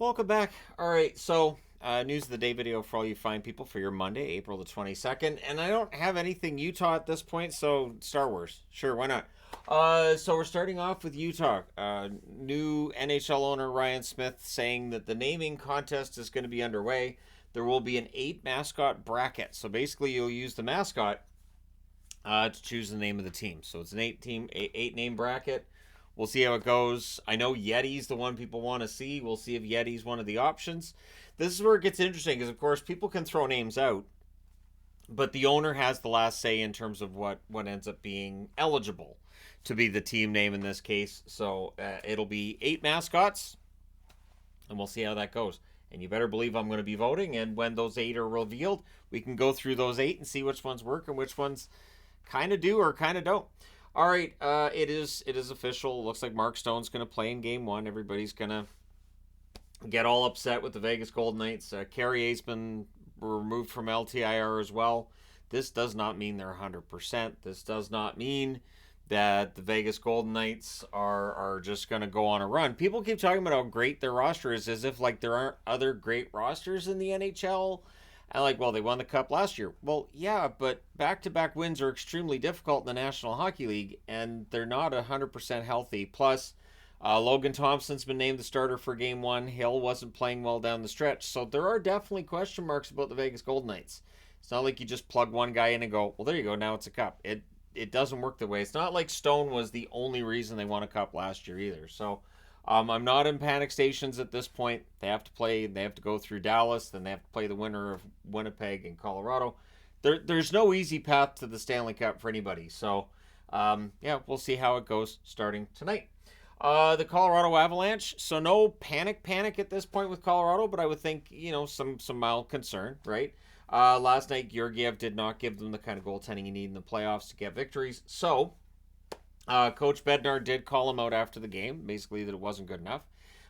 Welcome back. All right, so news of the day video for all you fine people for your Monday, April the 22nd. And I don't have anything Utah at this point, so Star Wars. Sure, why not? So we're starting off with Utah. New NHL owner Ryan Smith saying that the naming contest is going to be underway. There will be an 8 mascot bracket. So basically, you'll use the mascot to choose the name of the team. So it's an 8 name bracket. We'll see how it goes. I know Yeti's the one people want to see. We'll see if Yeti's one of the options. This is where it gets interesting because, of course, people can throw names out, but the owner has the last say in terms of what ends up being eligible to be the team name in this case. So it'll be 8 mascots, and we'll see how that goes. And you better believe I'm going to be voting, and when those 8 are revealed, we can go through those 8 and see which ones work and which ones kind of do or kind of don't. All right, it is official. It looks like Mark Stone's going to play in Game 1. Everybody's going to get all upset with the Vegas Golden Knights. Carrier's been removed from LTIR as well. This does not mean they're 100%. This does not mean that the Vegas Golden Knights are just going to go on a run. People keep talking about how great their roster is as if like there aren't other great rosters in the NHL. And like, well, they won the Cup last year. Well, yeah, but back-to-back wins are extremely difficult in the National Hockey League, and they're not 100% healthy. Plus, Logan Thompson's been named the starter for Game 1. Hill wasn't playing well down the stretch. So there are definitely question marks about the Vegas Golden Knights. It's not like you just plug one guy in and go, well, there you go, now it's a Cup. It doesn't work that way. It's not like Stone was the only reason they won a Cup last year either. So I'm not in panic stations at this point. They have to go through Dallas, then they have to play the winner of Winnipeg and Colorado. There's no easy path to the Stanley Cup for anybody. So, yeah, we'll see how it goes starting tonight. The Colorado Avalanche. So no panic at this point with Colorado, but I would think, some mild concern, right? Last night, Georgiev did not give them the kind of goaltending you need in the playoffs to get victories. So, Coach Bednar did call him out after the game, basically that it wasn't good enough.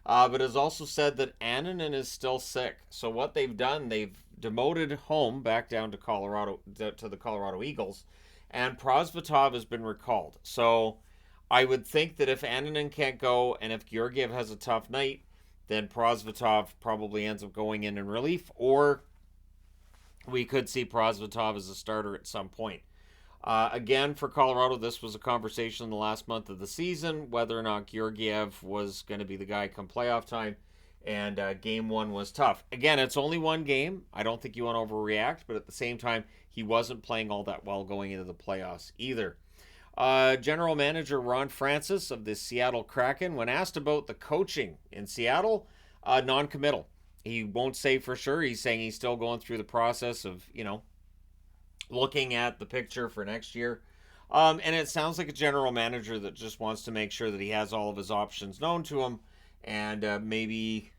But has also said that Annunen is still sick. So what they've done, they've demoted home back down to Colorado, to the Colorado Eagles, and Prosvetov has been recalled. So I would think that if Annunen can't go and if Georgiev has a tough night, then Prosvetov probably ends up going in relief, or we could see Prosvetov as a starter at some point. Again, for Colorado, this was a conversation in the last month of the season, whether or not Georgiev was going to be the guy come playoff time, and Game 1 was tough. Again, it's only one game. I don't think you want to overreact, but at the same time, he wasn't playing all that well going into the playoffs either. General Manager Ron Francis of the Seattle Kraken, when asked about the coaching in Seattle, non-committal. He won't say for sure. He's saying he's still going through the process of, looking at the picture for next year. And it sounds like a general manager that just wants to make sure that he has all of his options known to him. And maybe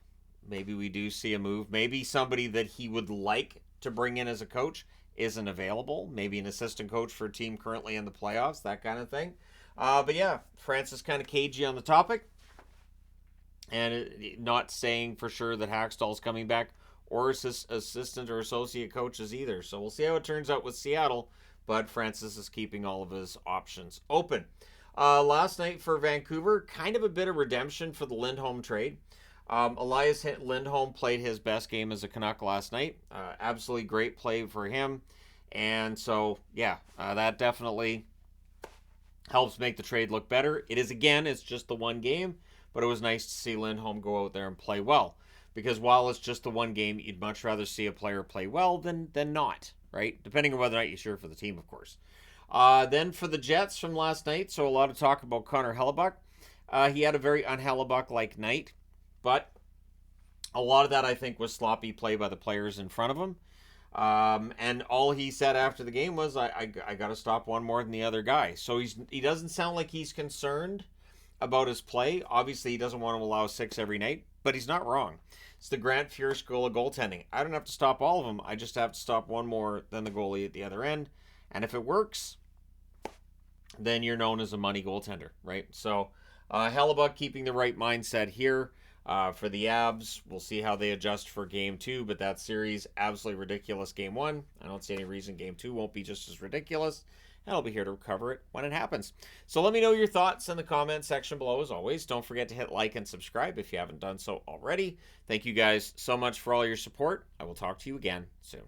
we do see a move. Maybe somebody that he would like to bring in as a coach isn't available. Maybe an assistant coach for a team currently in the playoffs, that kind of thing. But yeah, Francis kind of cagey on the topic. And not saying for sure that Hackstall's coming back, or assistant or associate coaches either. So we'll see how it turns out with Seattle, but Francis is keeping all of his options open. Last night for Vancouver, kind of a bit of redemption for the Lindholm trade. Elias Lindholm played his best game as a Canuck last night. Absolutely great play for him. And so, yeah, that definitely helps make the trade look better. It's just the one game, but it was nice to see Lindholm go out there and play well. Because while it's just the one game, you'd much rather see a player play well than not, right? Depending on whether or not you cheer for the team, of course. Then for the Jets from last night, so a lot of talk about Connor Hellebuck. He had a very un-Hellebuck-like night, but a lot of that, I think, was sloppy play by the players in front of him. And all he said after the game was, I got to stop one more than the other guy. So he doesn't sound like he's concerned about his play. Obviously, he doesn't want to allow 6 every night, but he's not wrong. It's the Grant Fuhr school of goaltending. I don't have to stop all of them. I just have to stop one more than the goalie at the other end. And if it works, then you're known as a money goaltender, right? So Hellebuck keeping the right mindset here for the Abs. We'll see how they adjust for Game 2, but that series, absolutely ridiculous Game 1. I don't see any reason Game 2 won't be just as ridiculous. and I'll be here to cover it when it happens. So let me know your thoughts in the comment section below. As always, don't forget to hit like and subscribe if you haven't done so already. Thank you guys so much for all your support. I will talk to you again soon.